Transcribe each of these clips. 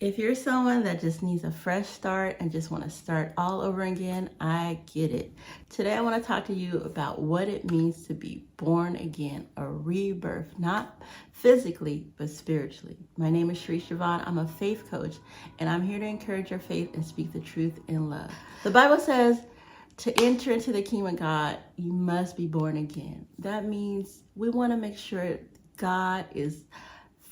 If you're someone that just needs a fresh start and just want to start all over again, I get it. Today I want to talk to you about what it means to be born again, a rebirth, not physically, but spiritually. My name is Sharice Javon. I'm a faith coach, and I'm here to encourage your faith and speak the truth in love. The Bible says to enter into the kingdom of God, you must be born again. That means we want to make sure God is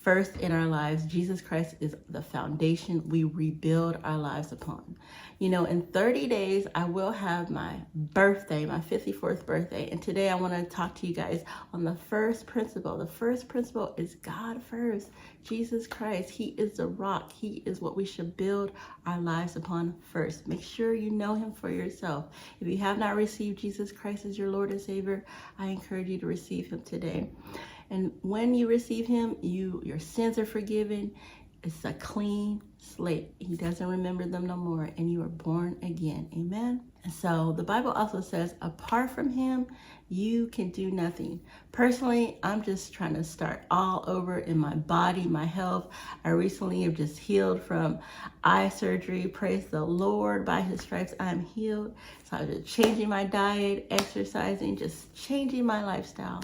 first in our lives. Jesus Christ is the foundation we rebuild our lives upon. You know, in 30 days, I will have my birthday, my 54th birthday. And today I want to talk to you guys on the first principle. The first principle is God first. Jesus Christ, He is the rock. He is what we should build our lives upon first. Make sure you know Him for yourself. If you have not received Jesus Christ as your Lord and Savior, I encourage you to receive Him today. And when you receive Him, your sins are forgiven. It's a clean slate. He doesn't remember them no more, and you are born again. Amen. And so the Bible also says, apart from Him, you can do nothing. Personally, I'm just trying to start all over in my body, my health. I recently have just healed from eye surgery. Praise the Lord. By His stripes, I'm healed. So I'm just changing my diet, exercising, just changing my lifestyle.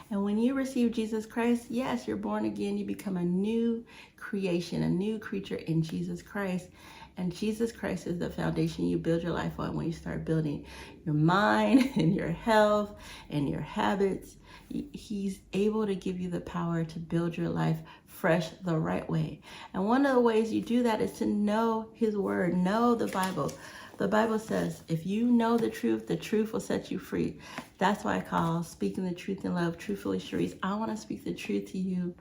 And when you receive Jesus Christ, yes, you're born again. You become a new creation, a new creature in Jesus Christ. And Jesus Christ is the foundation you build your life on when you start building your mind and your health and your habits. He's able to give you the power to build your life fresh the right way. And one of the ways you do that is to know His word, know the Bible. The Bible says, if you know the truth will set you free. That's why I call speaking the truth in love, truthfully Sharice. I want to speak the truth to you,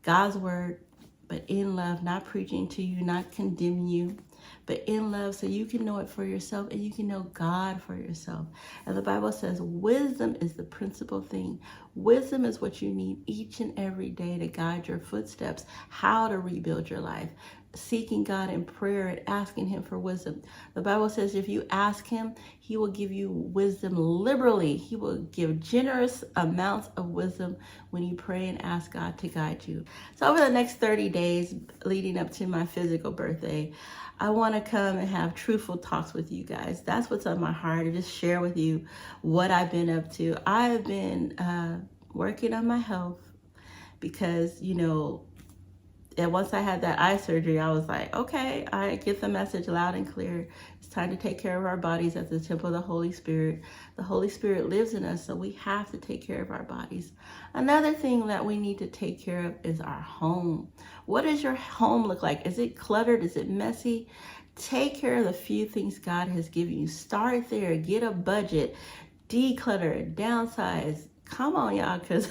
God's word, but in love, not preaching to you, not condemning you, but in love so you can know it for yourself and you can know God for yourself. And the Bible says wisdom is the principal thing. Wisdom is what you need each and every day to guide your footsteps, how to rebuild your life. Seeking God in prayer and asking Him for wisdom. The Bible says if you ask Him, He will give you wisdom liberally. He will give generous amounts of wisdom when you pray and ask God to guide you. So over the next 30 days leading up to my physical birthday, I want to come and have truthful talks with you guys. That's what's on my heart, to just share with you what I've been up to. I've been working on my health because, you know, and once I had that eye surgery, I was like, okay, I get the message loud and clear. It's time to take care of our bodies at the temple of the Holy Spirit. The Holy Spirit lives in us, so we have to take care of our bodies. Another thing that we need to take care of is our home. What does your home look like? Is it cluttered? Is it messy? Take care of the few things God has given you. Start there. Get a budget. Declutter. Downsize. Come on, y'all, because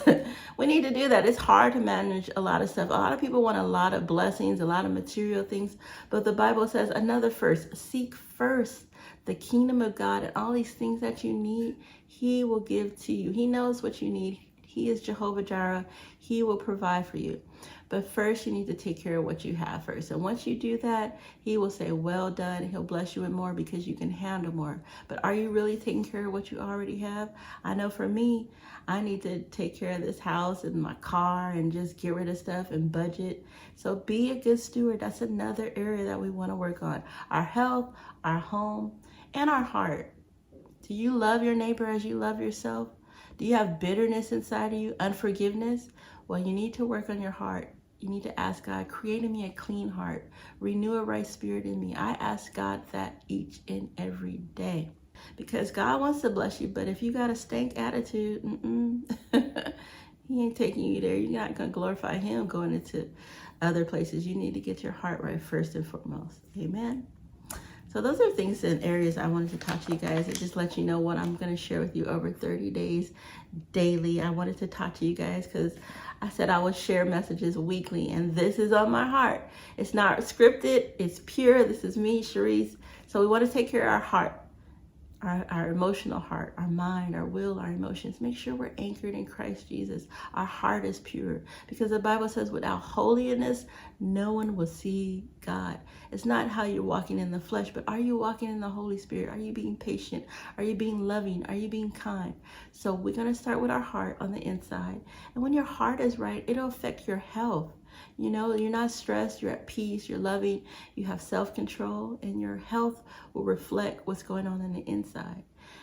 we need to do that. It's hard to manage a lot of stuff. A lot of people want a lot of blessings, a lot of material things, but the Bible says another first. Seek first the kingdom of God, and all these things that you need, He will give to you. He knows what you need. He is Jehovah Jireh. He will provide for you. But first, you need to take care of what you have first. And once you do that, He will say, well done. He'll bless you with more because you can handle more. But are you really taking care of what you already have? I know for me, I need to take care of this house and my car and just get rid of stuff and budget. So be a good steward. That's another area that we want to work on. Our health, our home, and our heart. Do you love your neighbor as you love yourself? Do you have bitterness inside of you, unforgiveness? Well, you need to work on your heart. You need to ask God, create in me a clean heart, renew a right spirit in me. I ask God that each and every day because God wants to bless you. But if you got a stank attitude, He ain't taking you there. You're not going to glorify Him going into other places. You need to get your heart right first and foremost. Amen. So those are things and areas I wanted to talk to you guys and just let you know what I'm going to share with you over 30 days daily. I wanted to talk to you guys because I said I would share messages weekly, and this is on my heart. It's not scripted. It's pure. This is me, Sharice. So we want to take care of our heart, our emotional heart, our mind, our will, our emotions. Make sure we're anchored in Christ Jesus. Our heart is pure because the Bible says without holiness, no one will see God. It's not how you're walking in the flesh, but are you walking in the Holy Spirit? Are you being patient? Are you being loving? Are you being kind? So we're going to start with our heart on the inside. And when your heart is right, it'll affect your health. You know, you're not stressed, you're at peace, you're loving, you have self-control, and your health will reflect what's going on the inside.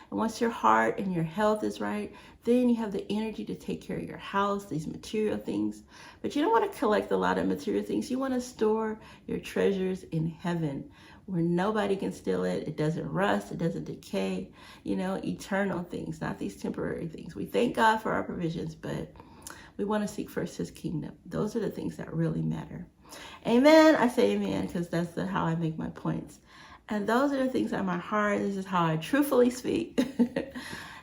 And once your heart and your health is right, then you have the energy to take care of your house, these material things. But you don't want to collect a lot of material things. You want to store your treasures in heaven, where nobody can steal it. It doesn't rust, it doesn't decay, you know, eternal things, not these temporary things. We thank God for our provisions, but we want to seek first his kingdom. Those are the things that really matter. Amen. I say amen because that's how I make my points. And those are the things at my heart. This is how I truthfully speak.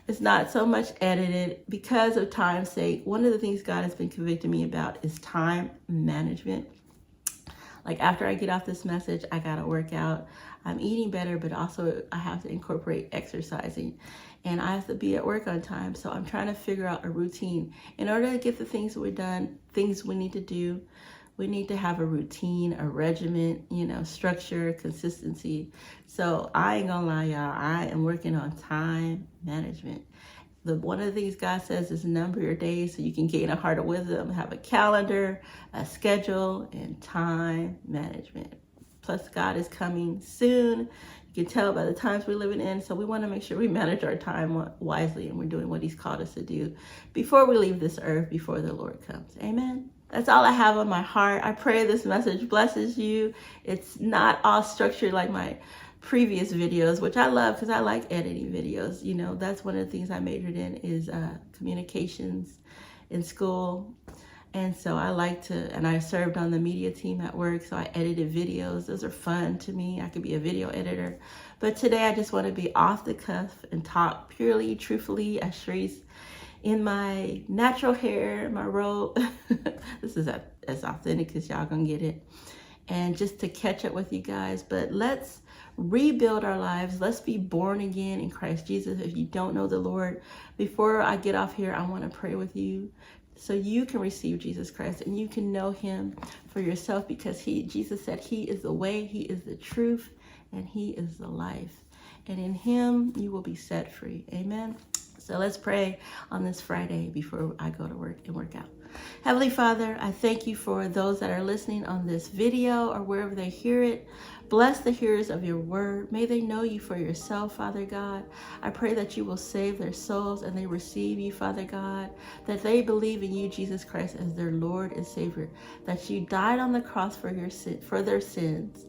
It's not so much edited because of time's sake. One of the things God has been convicting me about is time management. Like after I get off this message, I got to work out. I'm eating better, but also I have to incorporate exercising. And I have to be at work on time. So I'm trying to figure out a routine. In order to get the things we're done, things we need to do, we need to have a routine, a regimen, you know, structure, consistency. So I ain't gonna lie, y'all, I am working on time management. One of the things God says is number your days so you can gain a heart of wisdom, have a calendar, a schedule, and time management. Plus, God is coming soon. You can tell by the times we're living in. So we want to make sure we manage our time wisely and we're doing what he's called us to do before we leave this earth, before the Lord comes. Amen. That's all I have on my heart. I pray this message blesses you. It's not all structured like my previous videos, which I love because I like editing videos. You know, that's one of the things I majored in is communications in school. And so I like to, and I served on the media team at work, so I edited videos. Those are fun to me. I could be a video editor. But today I just want to be off the cuff and talk purely, truthfully, as Sharice, in my natural hair, my robe. This is as authentic as y'all gonna get it. And just to catch up with you guys. But let's rebuild our lives. Let's be born again in Christ Jesus. If you don't know the Lord, before I get off here, I want to pray with you so you can receive Jesus Christ and you can know him for yourself, because Jesus said he is the way, he is the truth, and he is the life. And in him, you will be set free. Amen. So let's pray on this Friday before I go to work and work out. Heavenly Father, I thank you for those that are listening on this video or wherever they hear it. Bless the hearers of your word. May they know you for yourself, Father God. I pray that you will save their souls and they receive you, Father God, that they believe in you, Jesus Christ, as their Lord and Savior, that you died on the cross for their sins,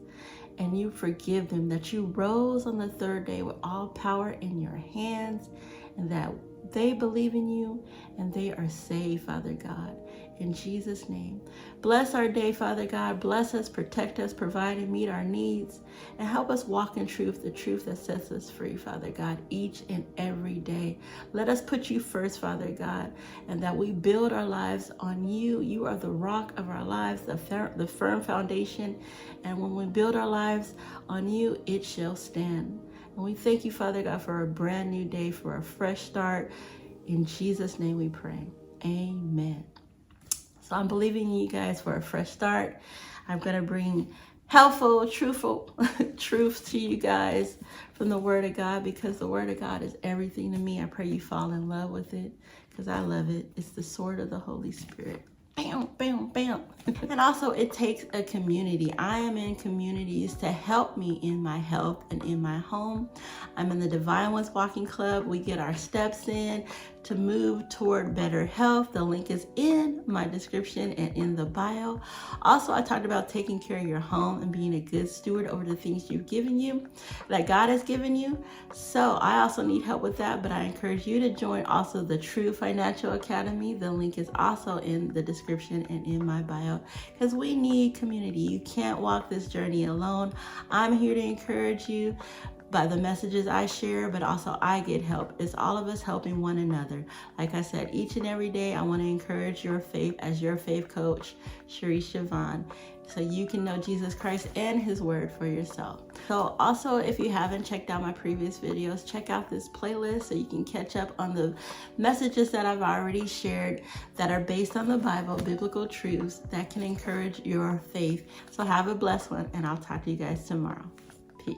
and you forgive them, that you rose on the third day with all power in your hands, and that they believe in you and they are saved, Father God. In Jesus' name. Bless our day, Father God. Bless us, protect us, provide and meet our needs, and help us walk in truth, the truth that sets us free, Father God, each and every day. Let us put you first, Father God, and that we build our lives on you. You are the rock of our lives, the firm foundation. And when we build our lives on you, it shall stand. And we thank you, Father God, for a brand new day, for a fresh start. In Jesus' name we pray. Amen. So I'm believing you guys for a fresh start. I'm going to bring helpful, truthful truths to you guys from the Word of God, because the Word of God is everything to me. I pray you fall in love with it, because I love it. It's the sword of the Holy Spirit. Bam, bam, bam. And also it takes a community. I am in communities to help me in my health and in my home. I'm in the Divine Ones Walking Club. We get our steps in to move toward better health. The link is in my description and in the bio. Also, I talked about taking care of your home and being a good steward over the things that God has given you. So I also need help with that, but I encourage you to join also the True Financial Academy. The link is also in the description and in my bio, because we need community. You can't walk this journey alone. I'm here to encourage you by the messages I share, but also I get help. It's all of us helping one another. Like I said, each and every day, I want to encourage your faith as your faith coach, Sharice Siobhan, so you can know Jesus Christ and his word for yourself. So also, if you haven't checked out my previous videos, check out this playlist so you can catch up on the messages that I've already shared that are based on the Bible, biblical truths that can encourage your faith. So have a blessed one, and I'll talk to you guys tomorrow. Peace.